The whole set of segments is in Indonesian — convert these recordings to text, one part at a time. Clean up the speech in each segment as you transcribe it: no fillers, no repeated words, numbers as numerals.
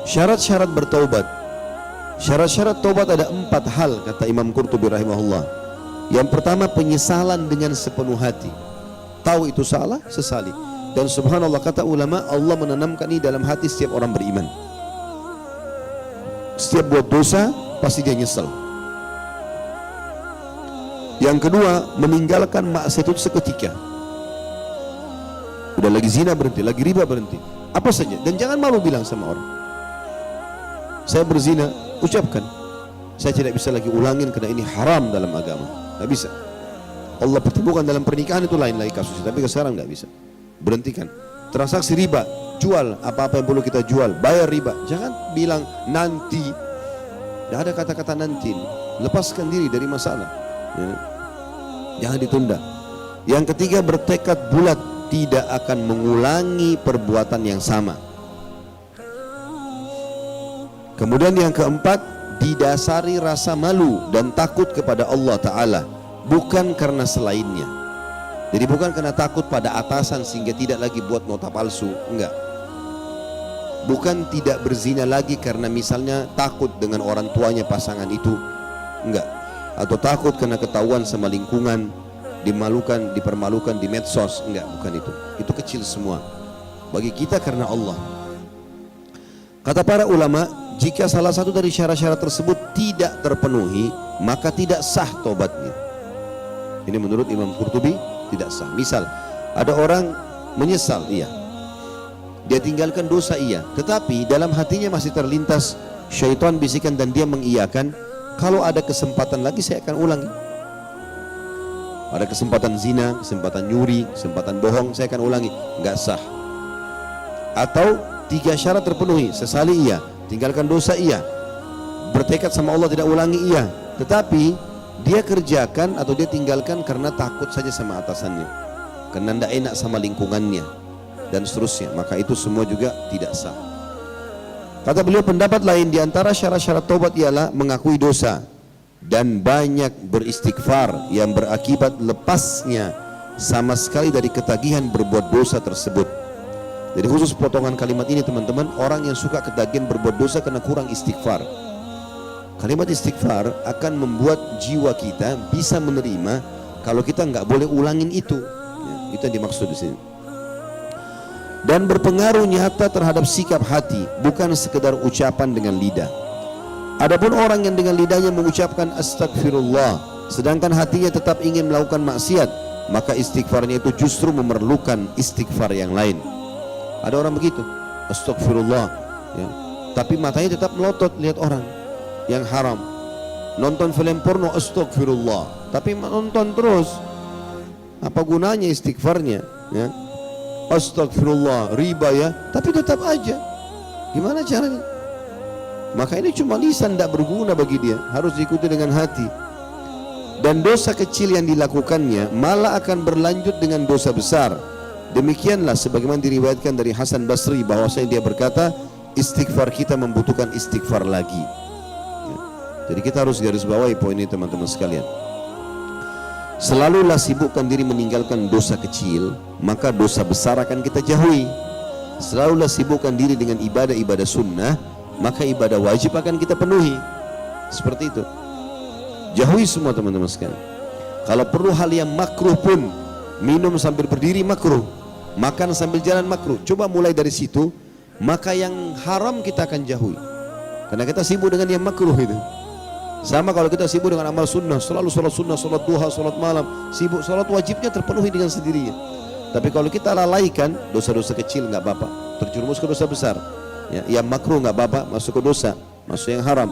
Syarat-syarat bertaubat. Syarat-syarat taubat ada 4 hal kata Imam Qurtubi rahimahullah. Yang pertama, penyesalan dengan sepenuh hati. Tahu itu salah, sesali. Dan subhanallah kata ulama, Allah menanamkan ini dalam hati setiap orang beriman. Setiap buat dosa pasti dia nyesal. Yang kedua, meninggalkan maksiat itu seketika. Udah lagi zina berhenti, lagi riba berhenti, apa saja. Dan jangan malu bilang sama orang, saya berzina, ucapkan, saya tidak bisa lagi ulangin karena ini haram dalam agama. Tidak bisa. Allah pertemukan dalam pernikahan itu lain lagi kasusnya, tapi sekarang tidak bisa. Berhentikan. Transaksi riba, jual apa-apa yang perlu kita jual, bayar riba. Jangan bilang nanti. Tidak ada kata-kata nanti. Lepaskan diri dari masalah. Ya. Jangan ditunda. Yang ketiga, bertekad bulat tidak akan mengulangi perbuatan yang sama. Kemudian yang keempat, didasari rasa malu dan takut kepada Allah Ta'ala, bukan karena selainnya. Jadi bukan karena takut pada atasan sehingga tidak lagi buat nota palsu, enggak. Bukan tidak berzina lagi karena misalnya takut dengan orang tuanya pasangan itu, enggak. Atau takut karena ketahuan sama lingkungan, dimalukan, dipermalukan di medsos, enggak, bukan itu. Itu kecil semua. Bagi kita karena Allah. Kata para ulama, jika salah satu dari syarat-syarat tersebut tidak terpenuhi, maka tidak sah tobatnya. Ini menurut Imam Qurtubi tidak sah. Misal, ada orang menyesal, iya, dia tinggalkan dosa, iya, tetapi dalam hatinya masih terlintas syaitan bisikan dan dia mengiyakan, kalau ada kesempatan lagi saya akan ulangi. Ada kesempatan zina, kesempatan nyuri, kesempatan bohong, saya akan ulangi. Enggak sah. Atau 3 syarat terpenuhi, sesali iya, tinggalkan dosa iya, bertekad sama Allah tidak ulangi iya, tetapi dia kerjakan atau dia tinggalkan karena takut saja sama atasannya, karena tidak enak sama lingkungannya, dan seterusnya, maka itu semua juga tidak sah. Kata beliau, pendapat lain di antara syarat-syarat taubat ialah mengakui dosa dan banyak beristighfar yang berakibat lepasnya sama sekali dari ketagihan berbuat dosa tersebut. Jadi khusus potongan kalimat ini teman-teman, orang yang suka ketagihan berbuat dosa karena kurang istighfar. Kalimat istighfar akan membuat jiwa kita bisa menerima kalau kita nggak boleh ulangin itu. Ya, itu yang dimaksud di sini. Dan berpengaruh nyata terhadap sikap hati, bukan sekedar ucapan dengan lidah. Adapun orang yang dengan lidahnya mengucapkan astagfirullah, sedangkan hatinya tetap ingin melakukan maksiat, maka istighfarnya itu justru memerlukan istighfar yang lain. Ada orang begitu, astagfirullah, ya, tapi matanya tetap melotot lihat orang yang haram. Nonton film porno, astagfirullah, tapi nonton terus. Apa gunanya istighfarnya? Ya, astagfirullah, riba ya, tapi tetap aja. Gimana caranya? Maka ini cuma lisan, tidak berguna bagi dia, harus diikuti dengan hati. Dan dosa kecil yang dilakukannya malah akan berlanjut dengan dosa besar. Demikianlah sebagaimana diriwayatkan dari Hasan Basri bahwasanya dia berkata, istighfar kita membutuhkan istighfar lagi. Ya. Jadi kita harus garis bawahi poin ini teman-teman sekalian. Selalulah sibukkan diri meninggalkan dosa kecil, maka dosa besar akan kita jauhi. Selalulah sibukkan diri dengan ibadah-ibadah sunnah, maka ibadah wajib akan kita penuhi. Seperti itu. Jauhi semua teman-teman sekalian. Kalau perlu hal yang makruh pun, minum sambil berdiri makruh, makan sambil jalan makruh, coba mulai dari situ, maka yang haram kita akan jauhi. Karena kita sibuk dengan yang makruh itu. Sama kalau kita sibuk dengan amal sunnah, selalu sholat sunnah, sholat duha, sholat malam, sibuk, sholat wajibnya terpenuhi dengan sendirinya. Tapi kalau kita lalaikan dosa-dosa kecil nggak apa-apa, terjerumus ke dosa besar. Ya, yang makruh nggak apa-apa, masuk ke dosa, masuk yang haram.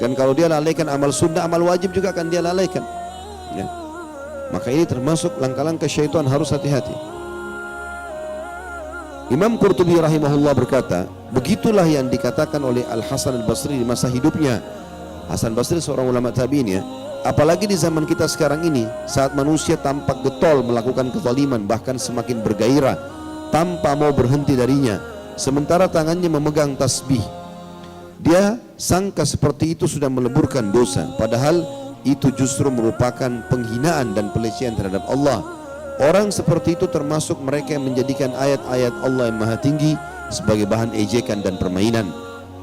Dan kalau dia lalaikan amal sunnah, amal wajib juga akan dia lalaikan. Ya. Maka ini termasuk langkah-langkah syaitan, harus hati-hati. Imam Qurtubi rahimahullah berkata, begitulah yang dikatakan oleh Al-Hasan Al-Basri di masa hidupnya. Hasan Basri seorang ulama tabi'in ya. Apalagi di zaman kita sekarang ini, saat manusia tampak getol melakukan kezaliman, bahkan semakin bergairah tanpa mau berhenti darinya, sementara tangannya memegang tasbih. Dia sangka seperti itu sudah meleburkan dosa, padahal itu justru merupakan penghinaan dan pelecehan terhadap Allah. Orang seperti itu termasuk mereka yang menjadikan ayat-ayat Allah yang maha tinggi sebagai bahan ejekan dan permainan.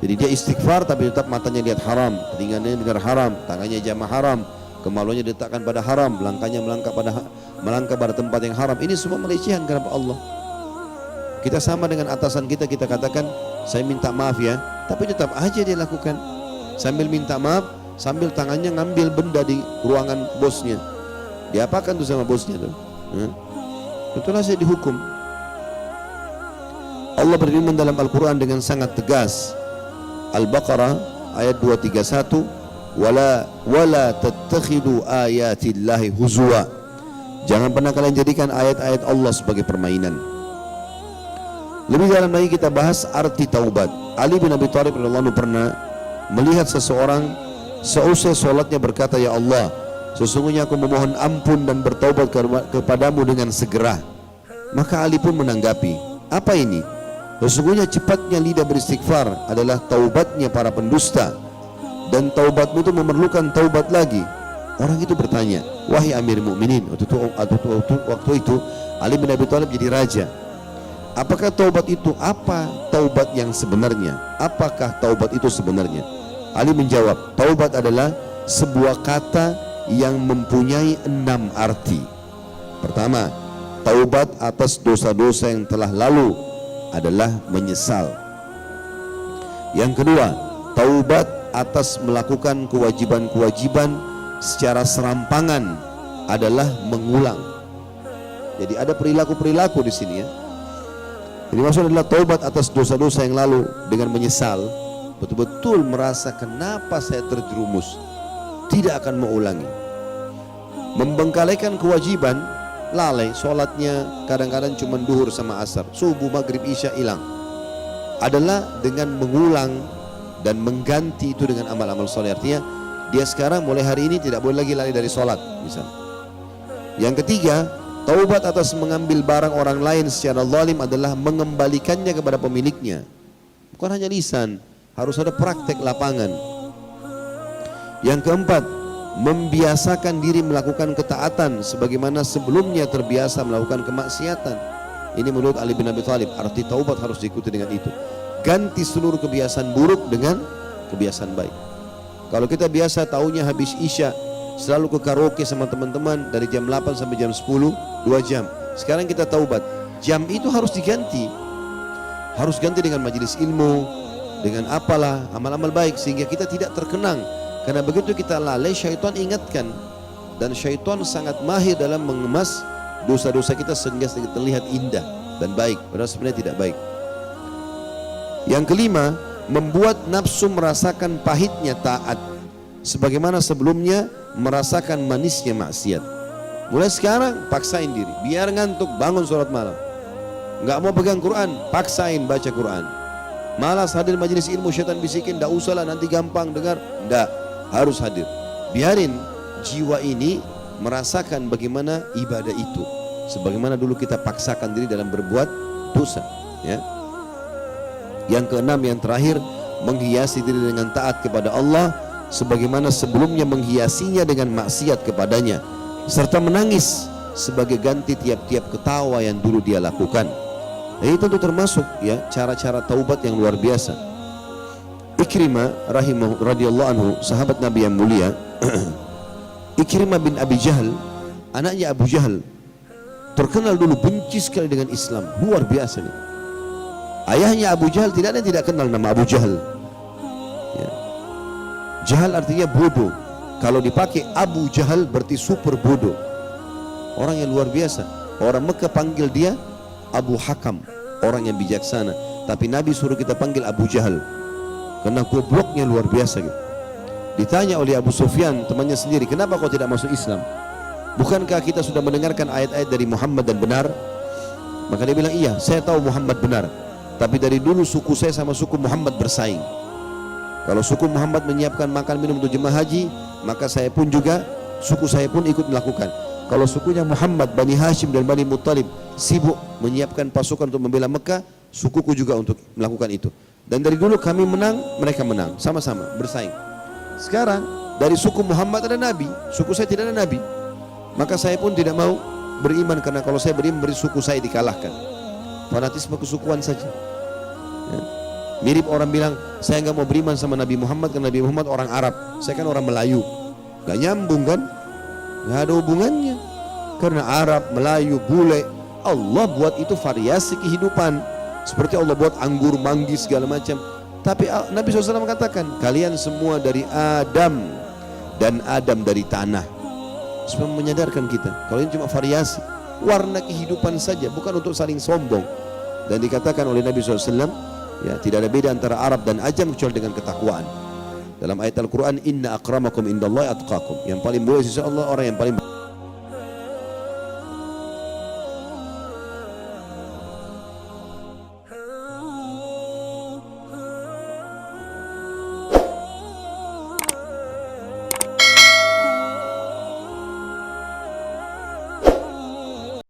Jadi dia istighfar tapi tetap matanya lihat haram, telinganya dengar haram, tangannya jamah haram, kemaluannya diletakkan pada haram, langkahnya melangkah pada tempat yang haram. Ini semua pelecehan kepada Allah. Kita sama dengan atasan kita, kita katakan saya minta maaf ya, tapi tetap aja dia lakukan. Sambil minta maaf, sambil tangannya ngambil benda di ruangan bosnya. Diapakan tuh sama bosnya tuh? Itulah saya dihukum. Allah berfirman dalam Al-Quran dengan sangat tegas. Al-Baqarah ayat 231, wala tattakhidu ayatillahi huzwa. Jangan pernah kalian jadikan ayat-ayat Allah sebagai permainan. Lebih dalam lagi kita bahas arti taubat. Ali bin Abi Thalib radhiyallahu anhu pernah melihat seseorang seusai sholatnya berkata, ya Allah, sesungguhnya aku memohon ampun dan bertaubat kepadamu dengan segera. Maka Ali pun menanggapi, apa ini? Sesungguhnya cepatnya lidah beristighfar adalah taubatnya para pendusta, dan taubatmu itu memerlukan taubat lagi. Orang itu bertanya, wahai Amir Mukminin, waktu itu Ali bin Abi Thalib jadi raja. Apakah taubat itu? Apa taubat yang sebenarnya? Apakah taubat itu sebenarnya? Ali menjawab, taubat adalah sebuah kata yang mempunyai 6 arti. Pertama, taubat atas dosa-dosa yang telah lalu adalah menyesal. Yang kedua, taubat atas melakukan kewajiban-kewajiban secara serampangan adalah mengulang. Jadi ada perilaku-perilaku di sini ya. Jadi maksud adalah taubat atas dosa-dosa yang lalu dengan menyesal, betul-betul merasa kenapa saya terjerumus, tidak akan mengulangi. Membengkalikan kewajiban, lalai, sholatnya kadang-kadang cuma duhur sama asar, subuh, maghrib, isya hilang, adalah dengan mengulang dan mengganti itu dengan amal-amal soleh. Artinya dia sekarang mulai hari ini tidak boleh lagi lari dari sholat misalnya. Yang ketiga, taubat atas mengambil barang orang lain secara zalim adalah mengembalikannya kepada pemiliknya. Bukan hanya lisan, harus ada praktek lapangan. Yang keempat, membiasakan diri melakukan ketaatan sebagaimana sebelumnya terbiasa melakukan kemaksiatan. Ini menurut Ali bin Abi Thalib, arti taubat harus diikuti dengan itu. Ganti seluruh kebiasaan buruk dengan kebiasaan baik. Kalau kita biasa taunya habis isya selalu ke karaoke sama teman-teman dari jam 8 sampai jam 10, 2 jam. Sekarang kita taubat, jam itu harus diganti. Harus ganti dengan majelis ilmu, dengan apalah, amal-amal baik, sehingga kita tidak terkenang. Karena begitu kita lalai, syaitan ingatkan. Dan syaitan sangat mahir dalam mengemas dosa-dosa kita sehingga terlihat indah dan baik, padahal sebenarnya tidak baik. Yang kelima, membuat nafsu merasakan pahitnya taat sebagaimana sebelumnya merasakan manisnya maksiat. Mulai sekarang paksain diri, biar ngantuk bangun sholat malam. Nggak mau pegang Quran, paksain baca Quran. Malas hadir majelis ilmu, syaitan bisikin, nggak usah lah nanti gampang dengar. Nggak, harus hadir. Biarin jiwa ini merasakan bagaimana ibadah itu, sebagaimana dulu kita paksakan diri dalam berbuat dosa. Ya. Yang keenam, yang terakhir, menghiasi diri dengan taat kepada Allah sebagaimana sebelumnya menghiasinya dengan maksiat kepadanya, serta menangis sebagai ganti tiap-tiap ketawa yang dulu dia lakukan. Ini tentu termasuk ya cara-cara taubat yang luar biasa. Ikrimah radhiyallahu anhu, sahabat Nabi yang mulia, Ikrimah bin Abi Jahal, anaknya Abu Jahal, terkenal dulu benci sekali dengan Islam, luar biasa nih. Ayahnya Abu Jahal tidak ada yang tidak kenal nama Abu Jahal. Ya. Jahal artinya bodoh. Kalau dipakai Abu Jahal berarti super bodoh. Orang yang luar biasa. Orang Mekah panggil dia Abu Hakam, orang yang bijaksana. Tapi Nabi suruh kita panggil Abu Jahal karena gobloknya luar biasa gitu. Ditanya oleh Abu Sufyan, temannya sendiri, kenapa kau tidak masuk Islam? Bukankah kita sudah mendengarkan ayat-ayat dari Muhammad dan benar? Maka dia bilang, iya, saya tahu Muhammad benar. Tapi dari dulu suku saya sama suku Muhammad bersaing. Kalau suku Muhammad menyiapkan makan minum untuk jemaah haji, maka saya pun juga, suku saya pun ikut melakukan. Kalau sukunya Muhammad, Bani Hashim dan Bani Muttalib sibuk menyiapkan pasukan untuk membela Mekah, sukuku juga untuk melakukan itu. Dan dari dulu kami menang, mereka menang, sama-sama bersaing. Sekarang dari suku Muhammad ada nabi, suku saya tidak ada nabi. Maka saya pun tidak mau beriman, karena kalau saya beriman berarti suku saya dikalahkan. Fanatisme kesukuan saja. Ya. Mirip orang bilang, saya nggak mau beriman sama Nabi Muhammad karena Nabi Muhammad orang Arab, saya kan orang Melayu. Gak nyambung kan? Gak ada hubungannya. Karena Arab, Melayu, bule, Allah buat itu variasi kehidupan. Seperti Allah buat anggur, manggis, segala macam. Tapi Nabi SAW katakan, kalian semua dari Adam, dan Adam dari tanah. Supaya menyadarkan kita, kalau ini cuma variasi, warna kehidupan saja, bukan untuk saling sombong. Dan dikatakan oleh Nabi SAW, ya, tidak ada beda antara Arab dan Ajam kecuali dengan ketakwaan. Dalam ayat Al-Quran, inna akramakum indallahi atqakum. Yang paling mulia sisi Allah orang yang paling